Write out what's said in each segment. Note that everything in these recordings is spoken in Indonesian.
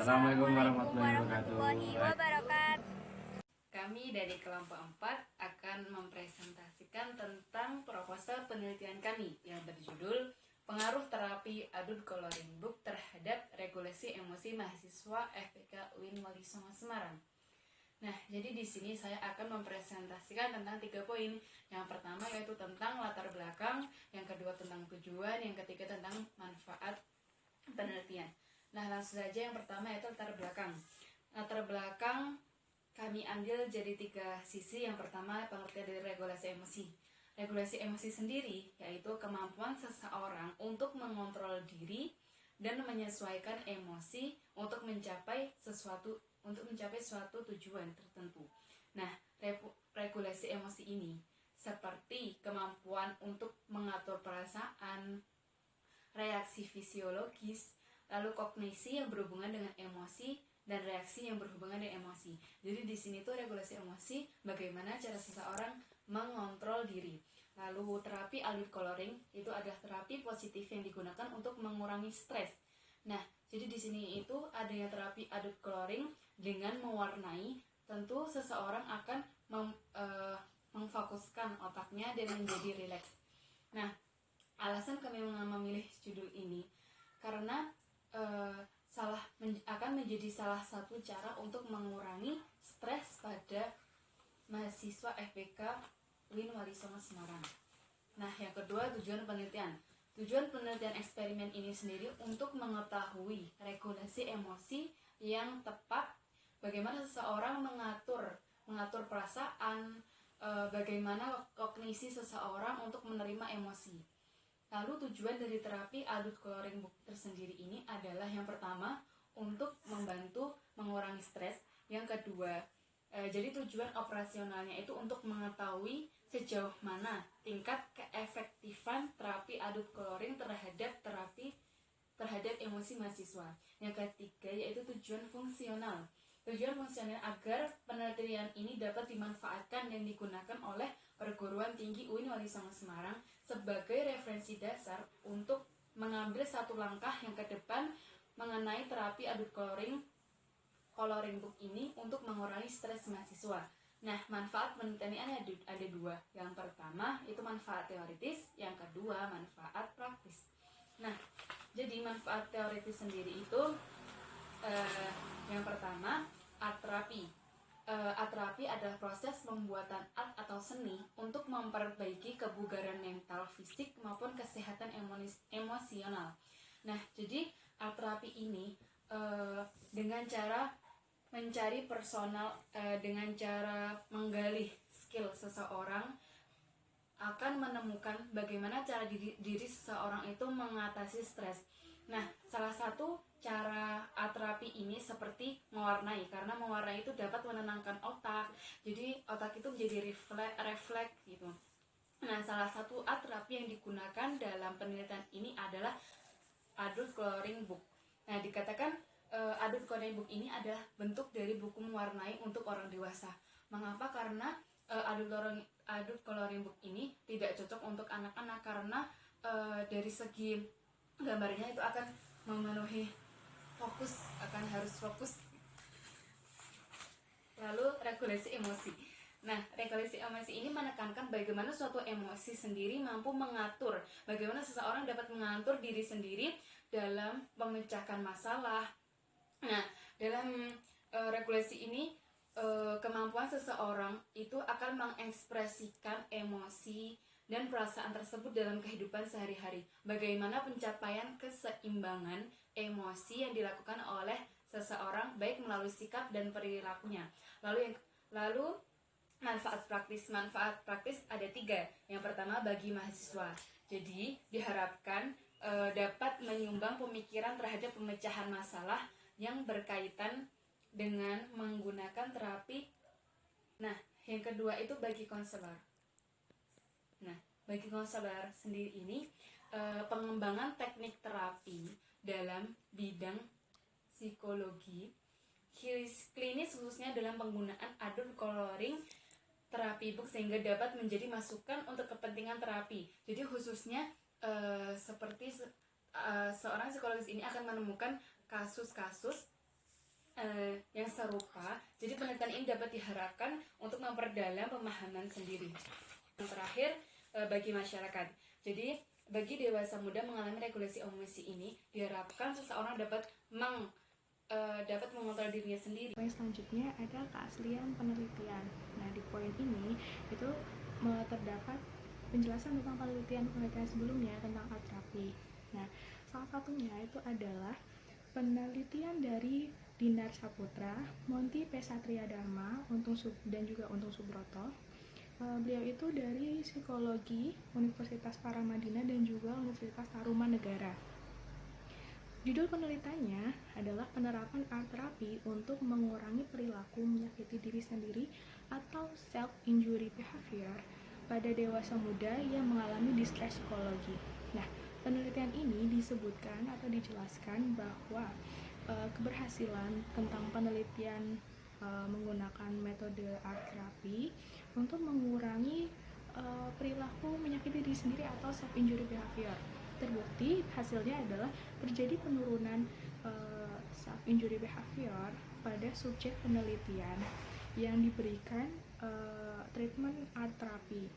Assalamualaikum warahmatullahi wabarakatuh. Kami dari kelompok 4 akan mempresentasikan tentang proposal penelitian kami yang berjudul Pengaruh Terapi Adult Coloring Book terhadap Regulasi Emosi Mahasiswa FPK UIN Wali Songo Semarang. Nah, jadi di sini saya akan mempresentasikan tentang 3 poin. Yang pertama yaitu tentang latar belakang, yang kedua tentang tujuan, yang ketiga tentang manfaat penelitian. Nah, langsung saja yang pertama yaitu latar belakang. Latar belakang kami ambil jadi 3 sisi. Yang pertama pengertian dari regulasi emosi. Regulasi emosi sendiri yaitu kemampuan seseorang untuk mengontrol diri dan menyesuaikan emosi untuk mencapai suatu tujuan tertentu. Nah, regulasi emosi ini seperti kemampuan untuk mengatur perasaan, reaksi fisiologis, lalu kognisi yang berhubungan dengan emosi, dan reaksi yang berhubungan dengan emosi. Jadi di sini tuh regulasi emosi, bagaimana cara seseorang mengontrol diri. Lalu terapi adult coloring itu adalah terapi positif yang digunakan untuk mengurangi stres. Nah, jadi di sini itu adanya terapi adult coloring dengan mewarnai, tentu seseorang akan memfokuskan otaknya dan menjadi rileks. Nah, alasan kami memilih judul ini karena akan menjadi salah satu cara untuk mengurangi stres pada mahasiswa FPK UIN Wali Songo Semarang. Nah, yang kedua tujuan penelitian. Tujuan penelitian eksperimen ini sendiri untuk mengetahui regulasi emosi yang tepat, bagaimana seseorang mengatur perasaan, bagaimana kognisi seseorang untuk menerima emosi. Lalu tujuan dari terapi adult coloring book tersendiri ini adalah yang pertama untuk membantu mengurangi stres, yang kedua jadi tujuan operasionalnya itu untuk mengetahui sejauh mana tingkat keefektifan terapi adult coloring terhadap emosi mahasiswa. Yang ketiga yaitu tujuan fungsional. Tujuan fungsional agar penelitian ini dapat dimanfaatkan dan digunakan oleh perguruan tinggi UIN Wali Songo Semarang sebagai referensi dasar untuk mengambil satu langkah yang ke depan mengenai terapi adult coloring book ini untuk mengurangi stres mahasiswa. Nah, manfaat penelitian ini ada 2. Yang pertama itu manfaat teoritis, yang kedua manfaat praktis. Nah, jadi manfaat teoritis sendiri itu yang pertama, art terapi. Art terapi adalah proses pembuatan art atau seni untuk memperbaiki kebugaran mental, fisik maupun kesehatan emosional. Nah, jadi art terapi ini dengan cara mencari personal, dengan cara menggali skill seseorang akan menemukan bagaimana cara diri seseorang itu mengatasi stres. Nah, salah satu cara art terapi ini seperti mewarnai, karena mewarnai itu dapat menenangkan otak. Jadi otak itu menjadi refleks gitu. Nah, salah satu art terapi yang digunakan dalam penelitian ini adalah adult coloring book. Nah, dikatakan adult coloring book ini adalah bentuk dari buku mewarnai untuk orang dewasa. Mengapa? Karena adult coloring book ini tidak cocok untuk anak-anak karena dari segi gambarnya itu akan memenuhi harus fokus. Lalu regulasi emosi. Nah, regulasi emosi ini menekankan bagaimana suatu emosi sendiri mampu mengatur, bagaimana seseorang dapat mengatur diri sendiri dalam memecahkan masalah. Nah, dalam regulasi ini kemampuan seseorang itu akan mengekspresikan emosi dan perasaan tersebut dalam kehidupan sehari-hari. Bagaimana pencapaian keseimbangan emosi yang dilakukan oleh seseorang baik melalui sikap dan perilakunya. Lalu manfaat praktis. Manfaat praktis ada 3. Yang pertama bagi mahasiswa. Jadi diharapkan dapat menyumbang pemikiran terhadap pemecahan masalah yang berkaitan dengan menggunakan terapi. Nah, yang kedua itu bagi konselor. Nah, bagi konselor sendiri ini pengembangan teknik terapi dalam bidang psikologi klinis khususnya dalam penggunaan adult coloring terapi book sehingga dapat menjadi masukan untuk kepentingan terapi. Jadi khususnya seperti seorang psikologis ini akan menemukan kasus-kasus yang serupa. Jadi penelitian ini dapat diharapkan untuk memperdalam pemahaman sendiri. Yang terakhir, bagi masyarakat. Jadi bagi dewasa muda mengalami regulasi emosi ini diharapkan seseorang dapat mengontrol dirinya sendiri. Poin selanjutnya ada keaslian penelitian. Nah, di poin ini itu terdapat penjelasan tentang penelitian sebelumnya tentang art terapi. Nah, salah satunya itu adalah penelitian dari Dinar Saputra, Monty P. Satria Dharma, dan juga Untung Subroto. Beliau itu dari psikologi Universitas Paramadina dan juga Universitas Tarumanegara. Judul penelitiannya adalah penerapan art terapi untuk mengurangi perilaku menyakiti diri sendiri atau self-injury behavior pada dewasa muda yang mengalami distress psikologi. Nah, penelitian ini disebutkan atau dijelaskan bahwa keberhasilan tentang penelitian menggunakan metode art terapi untuk mengurangi perilaku menyakiti diri sendiri atau self-injury behavior. Terbukti hasilnya adalah terjadi penurunan self-injury behavior pada subjek penelitian yang diberikan treatment art terapi.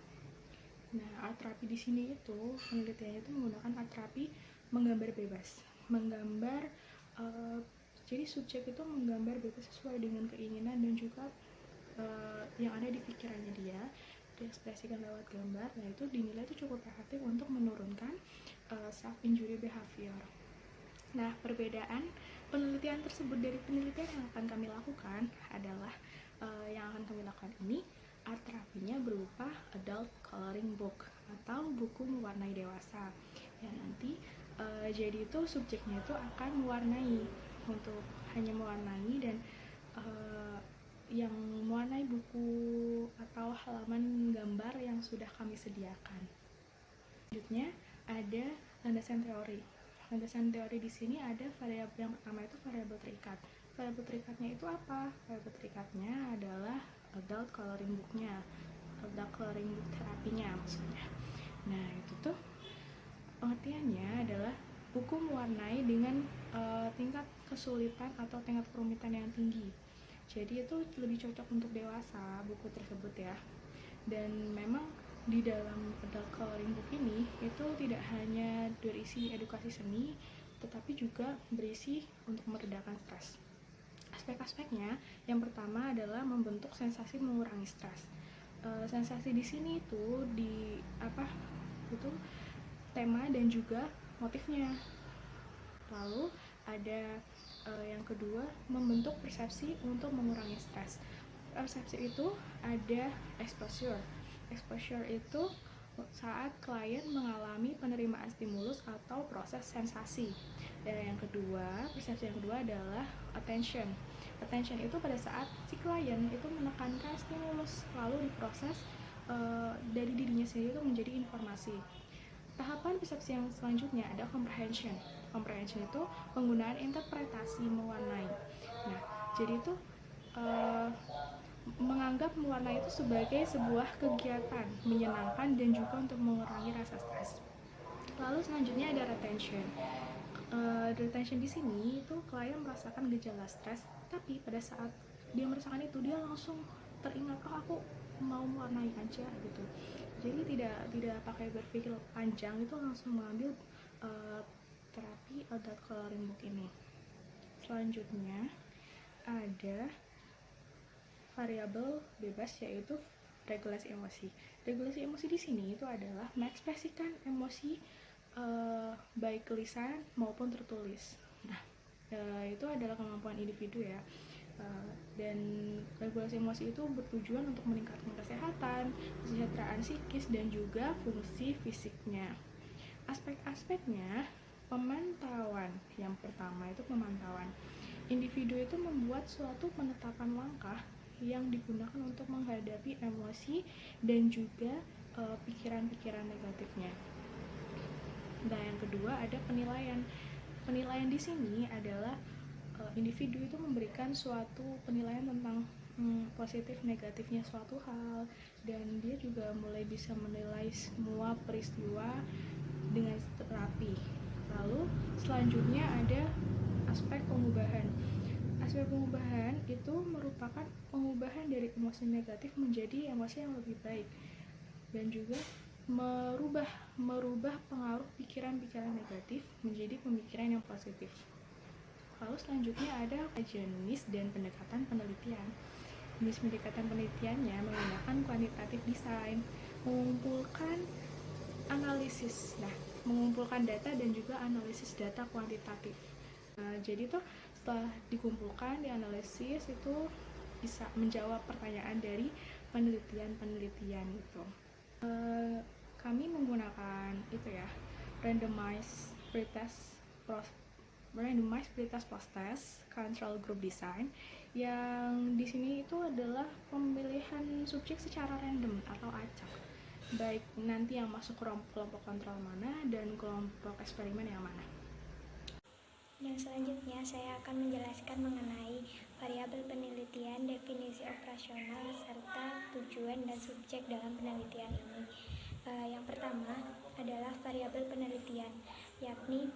Nah, art terapi di sini itu penelitiannya itu menggunakan art terapi menggambar bebas, jadi subjek itu menggambar bebas sesuai dengan keinginan dan juga yang ada di pikirannya dia, diekspresikan lewat gambar. Nah, itu dinilai itu cukup efektif untuk menurunkan self-injury behavior. Nah, perbedaan penelitian tersebut dari penelitian yang akan kami lakukan adalah yang akan kami lakukan ini art terapinya berupa adult coloring book atau buku mewarnai dewasa. Ya, nanti jadi itu subjeknya itu akan hanya mewarnai dan yang mewarnai buku atau halaman gambar yang sudah kami sediakan. Selanjutnya ada landasan teori. Landasan teori di sini ada variabel yang pertama itu variabel terikat. Variabel terikatnya itu apa? Variabel terikatnya adalah adult coloring booknya, adult coloring book terapinya maksudnya. Nah, itu tuh pengertiannya adalah buku mewarnai dengan tingkat kesulitan atau tingkat kerumitan yang tinggi. Jadi itu lebih cocok untuk dewasa buku tersebut ya. Dan memang di dalam adult coloring book ini itu tidak hanya berisi edukasi seni, tetapi juga berisi untuk meredakan stres. Aspek-aspeknya yang pertama adalah membentuk sensasi mengurangi stres. Sensasi di sini itu itu tema dan juga motifnya. Lalu ada yang kedua, membentuk persepsi untuk mengurangi stres. Persepsi itu ada exposure. Exposure itu saat klien mengalami penerimaan stimulus atau proses sensasi. Dan yang kedua, persepsi yang kedua adalah attention. Attention itu pada saat si klien itu menekankan stimulus lalu diproses dari dirinya sendiri itu menjadi informasi. Tahapan persepsi yang selanjutnya ada comprehension. Comprehension itu penggunaan interpretasi mewarnai. Nah, jadi itu menganggap mewarnai itu sebagai sebuah kegiatan menyenangkan dan juga untuk mengurangi rasa stres. Lalu selanjutnya ada retention. Retention di sini itu klien merasakan gejala stres, tapi pada saat dia merasakan itu dia langsung teringat, aku mau mewarnai aja gitu. Jadi tidak pakai berpikir panjang, itu langsung mengambil terapi adult coloring book ini. Selanjutnya ada variabel bebas yaitu regulasi emosi. Regulasi emosi di sini itu adalah mengekspresikan emosi baik tulisan maupun tertulis. Nah, itu adalah kemampuan individu ya. Dan regulasi emosi itu bertujuan untuk meningkatkan kesehatan, kesejahteraan psikis dan juga fungsi fisiknya. Aspek-aspeknya pemantauan. Yang pertama itu pemantauan. Individu itu membuat suatu penetapan langkah yang digunakan untuk menghadapi emosi dan juga pikiran-pikiran negatifnya. Nah, yang kedua ada penilaian. Penilaian di sini adalah individu itu memberikan suatu penilaian tentang positif negatifnya suatu hal, dan dia juga mulai bisa menilai semua peristiwa dengan terapi. Lalu selanjutnya ada aspek pengubahan. hasil pengubahan itu merupakan pengubahan dari emosi negatif menjadi emosi yang lebih baik, dan juga merubah pengaruh pikiran-pikiran negatif menjadi pemikiran yang positif. Lalu selanjutnya ada jenis dan pendekatan penelitian. Jenis pendekatan penelitiannya menggunakan quantitative design, mengumpulkan analisis. Nah, mengumpulkan data dan juga analisis data kuantitatif. Jadi tuh setelah dikumpulkan, dianalisis, itu bisa menjawab pertanyaan dari penelitian itu. Kami menggunakan itu ya, randomized pretest post test control group design, yang di sini itu adalah pemilihan subjek secara random atau acak, baik nanti yang masuk kelompok kontrol mana dan kelompok eksperimen yang mana. Dan selanjutnya saya akan menjelaskan mengenai variabel penelitian, definisi operasional, serta tujuan dan subjek dalam penelitian ini. Yang pertama adalah variabel penelitian, yakni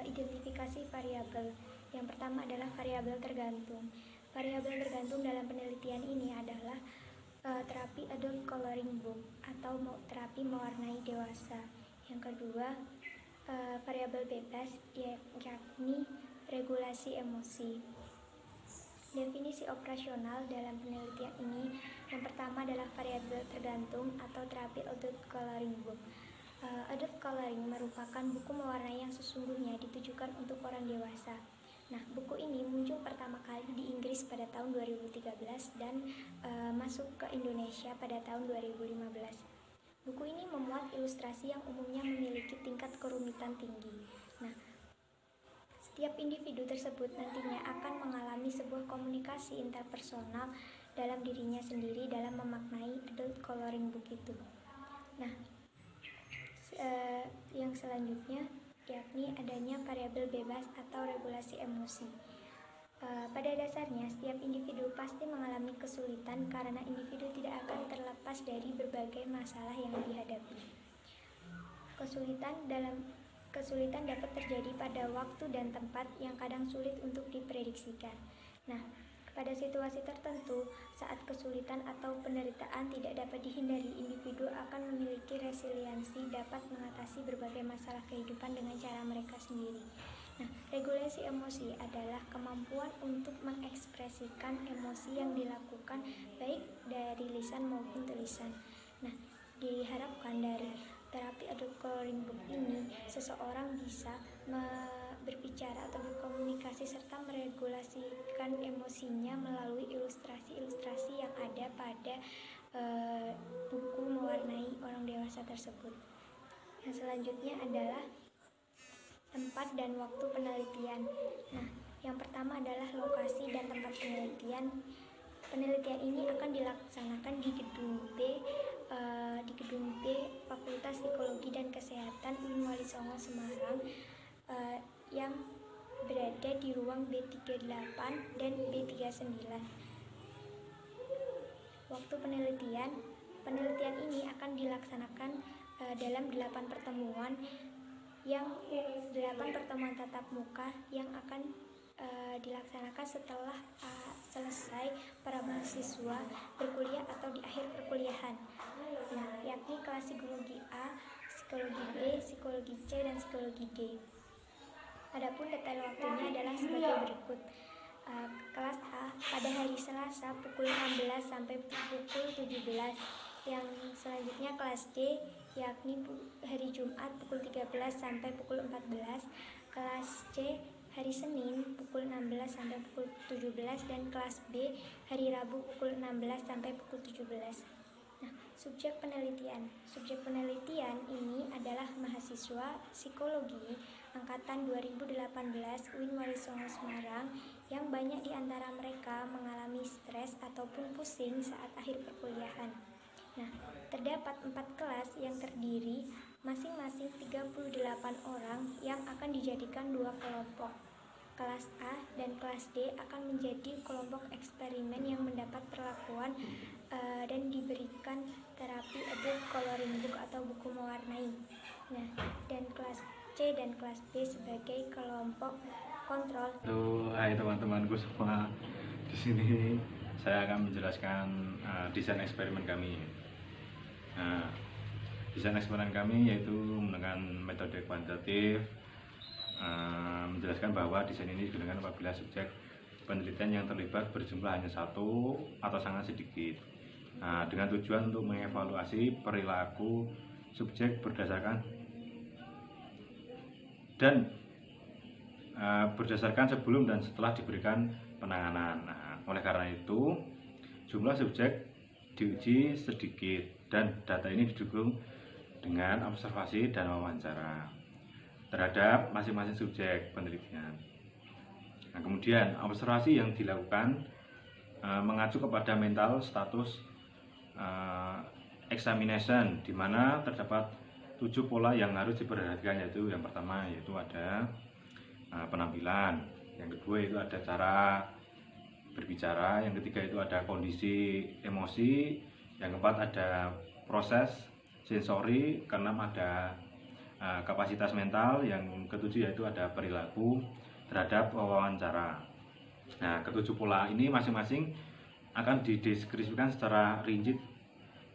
identifikasi variabel. Yang pertama adalah variabel tergantung. Variabel tergantung dalam penelitian ini adalah terapi adult coloring book atau terapi mewarnai dewasa. Yang kedua, variabel bebas, yakni regulasi emosi. Definisi operasional dalam penelitian ini, yang pertama adalah variabel tergantung atau terapi adult coloring book. Adult coloring merupakan buku mewarnai yang sesungguhnya ditujukan untuk orang dewasa. Nah, buku ini muncul pertama kali di Inggris pada tahun 2013 dan masuk ke Indonesia pada tahun 2015. Buku ini memuat ilustrasi yang umumnya memiliki tingkat kerumitan tinggi. Nah, setiap individu tersebut nantinya akan mengalami sebuah komunikasi interpersonal dalam dirinya sendiri dalam memaknai adult coloring book itu. Nah, yang selanjutnya yakni adanya variabel bebas atau regulasi emosi. Pada dasarnya, setiap individu pasti mengalami kesulitan karena individu tidak akan terlepas dari berbagai masalah yang dihadapi. Kesulitan dapat terjadi pada waktu dan tempat yang kadang sulit untuk diprediksikan. Nah, pada situasi tertentu, saat kesulitan atau penderitaan tidak dapat dihindari, individu akan memiliki resiliensi dapat mengatasi berbagai masalah kehidupan dengan cara mereka sendiri. Nah, regulasi emosi adalah kemampuan untuk mengekspresikan emosi yang dilakukan baik dari lisan maupun tulisan. Nah, diharapkan dari terapi adult coloring book ini, seseorang bisa berbicara atau berkomunikasi serta meregulasikan emosinya melalui ilustrasi-ilustrasi yang ada pada buku mewarnai orang dewasa tersebut. Yang selanjutnya adalah tempat dan waktu penelitian. Nah, yang pertama adalah lokasi dan tempat penelitian. Penelitian ini akan dilaksanakan di gedung B Fakultas Psikologi dan Kesehatan UIN Wali Songo Semarang, yang berada di ruang B38 dan B39. Waktu penelitian ini akan dilaksanakan dalam 8 pertemuan tatap muka yang akan dilaksanakan setelah selesai para mahasiswa berkuliah atau di akhir perkuliahan. Nah, yakni kelas psikologi A, psikologi B, psikologi C, dan psikologi D. Adapun detail waktunya adalah sebagai berikut. Kelas A pada hari Selasa pukul 16 sampai pukul 17. Yang selanjutnya kelas D yakni hari Jumat pukul 13 sampai pukul 14. Kelas C hari Senin pukul 16 sampai pukul 17, dan kelas B hari Rabu pukul 16 sampai pukul 17. Nah, subjek penelitian ini adalah mahasiswa psikologi angkatan 2018 UIN Wali Songo Semarang, yang banyak di antara mereka mengalami stres ataupun pusing saat akhir perkuliahan. Nah, terdapat 4 kelas yang terdiri masing-masing 38 orang yang akan dijadikan 2 kelompok. Kelas A dan kelas D akan menjadi kelompok eksperimen yang mendapat perlakuan dan diberikan terapi adult coloring book atau buku mewarnai. Nah, dan kelas C dan kelas B sebagai kelompok kontrol. Hai teman-temanku semua. Di sini saya akan menjelaskan desain eksperimen kami. Nah, desain eksperimen kami yaitu menggunakan metode kuantitatif, menjelaskan bahwa desain ini digunakan apabila subjek penelitian yang terlibat berjumlah hanya satu atau sangat sedikit. Nah, dengan tujuan untuk mengevaluasi perilaku subjek berdasarkan sebelum dan setelah diberikan penanganan. Nah, oleh karena itu, jumlah subjek diuji sedikit dan data ini didukung dengan observasi dan wawancara terhadap masing-masing subjek penelitian. Nah, kemudian observasi yang dilakukan mengacu kepada mental status examination, di mana terdapat 7 pola yang harus diperhatikan, yaitu yang pertama yaitu ada penampilan, yang kedua itu ada cara berbicara, yang ketiga itu ada kondisi emosi, yang keempat ada proses sensori, keenam ada kapasitas mental, yang ketujuh yaitu ada perilaku terhadap wawancara. Nah, ketujuh pola ini masing-masing akan dideskripsikan secara rinci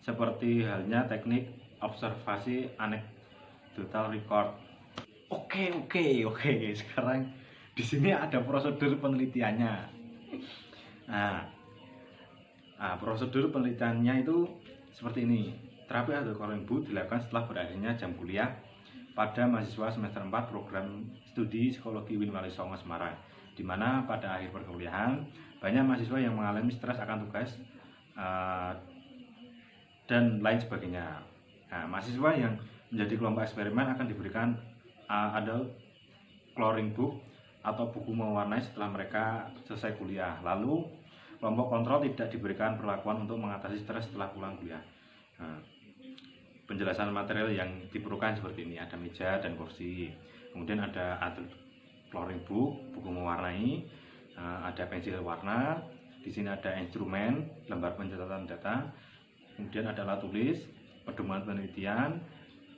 seperti halnya teknik observasi anekdotal record. Oke. Sekarang di sini ada prosedur penelitiannya. Nah, prosedur penelitiannya itu seperti ini. Terapi atau Coloring Book dilakukan setelah berakhirnya jam kuliah pada mahasiswa semester 4 program studi psikologi UIN Walisongo Semarang, di mana pada akhir perkuliahan banyak mahasiswa yang mengalami stres akan tugas dan lain sebagainya. Nah, mahasiswa yang menjadi kelompok eksperimen akan diberikan adult coloring book atau buku mewarnai setelah mereka selesai kuliah. Lalu kelompok kontrol tidak diberikan perlakuan untuk mengatasi stres setelah pulang kuliah. Nah, penjelasan material yang diperlukan seperti ini: ada meja dan kursi, kemudian ada adult coloring book, buku mewarnai, ada pensil warna, di sini ada instrumen, lembar pencatatan data, kemudian ada alat tulis, pedoman penelitian,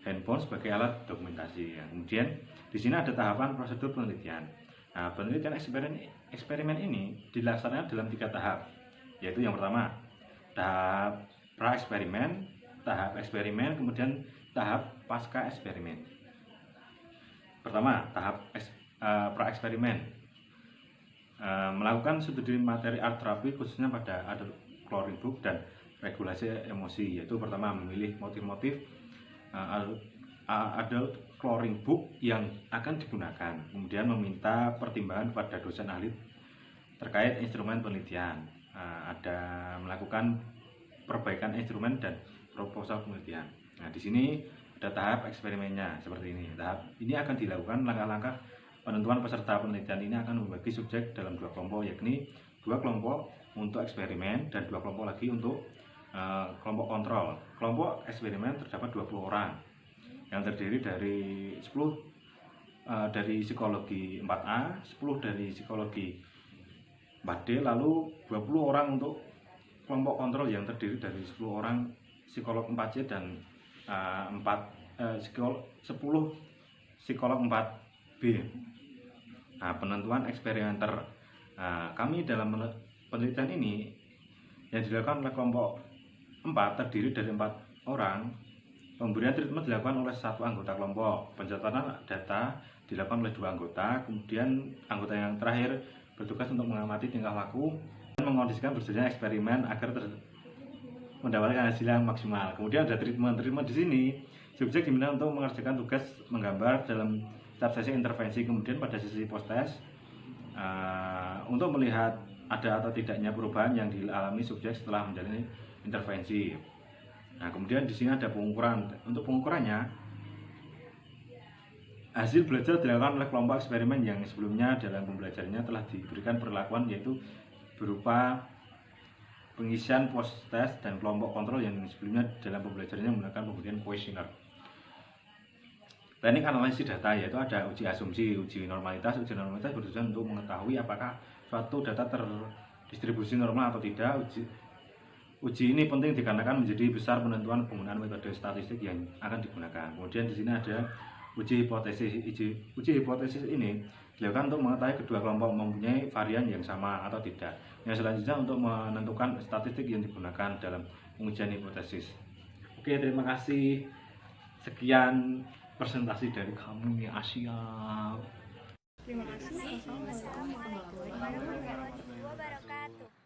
handphone sebagai alat dokumentasi. Kemudian di sini ada tahapan prosedur penelitian. Nah, penelitian eksperimen ini dilaksanakan dalam 3 tahap, yaitu yang pertama tahap pra eksperimen, tahap eksperimen, kemudian tahap pasca eksperimen. Pertama, tahap pra eksperimen, melakukan studi materi art terapi khususnya pada adult coloring book dan regulasi emosi, yaitu pertama memilih motif-motif adult coloring book yang akan digunakan, kemudian meminta pertimbangan pada dosen ahli terkait instrumen penelitian, ada melakukan perbaikan instrumen dan proposal penelitian. Nah, di sini ada tahap eksperimennya seperti ini. Tahap ini akan dilakukan langkah-langkah penentuan peserta penelitian. Ini akan membagi subjek dalam 2 kelompok, yakni 2 kelompok untuk eksperimen dan 2 kelompok lagi untuk kelompok kontrol. Kelompok eksperimen terdapat 20 orang yang terdiri dari 10 dari psikologi 4A, 10 dari psikologi 4D, lalu 20 orang untuk kelompok kontrol yang terdiri dari 10 orang psikolog 4C dan 10 psikolog 4B. Nah, penentuan eksperimenter kami dalam penelitian ini yang dilakukan oleh kelompok 4 terdiri dari 4 orang. Pemberian treatment dilakukan oleh 1 anggota kelompok. Pencatatan data dilakukan oleh 2 anggota. Kemudian anggota yang terakhir bertugas untuk mengamati tingkah laku dan mengondisikan berjalannya eksperimen agar mendapatkan hasil yang maksimal. Kemudian ada treatment di sini. Subjek diminta untuk mengerjakan tugas menggambar dalam setiap sesi intervensi. Kemudian pada sesi post test untuk melihat ada atau tidaknya perubahan yang dialami subjek setelah menjalani intervensi. Nah, kemudian di sini ada pengukuran. Untuk pengukurannya, hasil belajar dilakukan oleh kelompok eksperimen yang sebelumnya dalam pembelajarannya telah diberikan perlakuan, yaitu berupa pengisian post test, dan kelompok kontrol yang sebelumnya dalam pembelajarannya menggunakan pemberian kuesioner. Teknik analisis data yaitu ada uji asumsi, uji normalitas. Uji normalitas bertujuan untuk mengetahui apakah suatu data terdistribusi normal atau tidak. Uji ini penting dikarenakan menjadi besar penentuan penggunaan metode statistik yang akan digunakan. Kemudian di sini ada Uji hipotesis ini dilakukan untuk mengetahui kedua kelompok mempunyai varian yang sama atau tidak. Yang selanjutnya untuk menentukan statistik yang digunakan dalam pengujian hipotesis. Oke, terima kasih. Sekian presentasi dari kami Asia. Terima kasih. Wassalamualaikum warahmatullahi wabarakatuh. Wabarakatuh.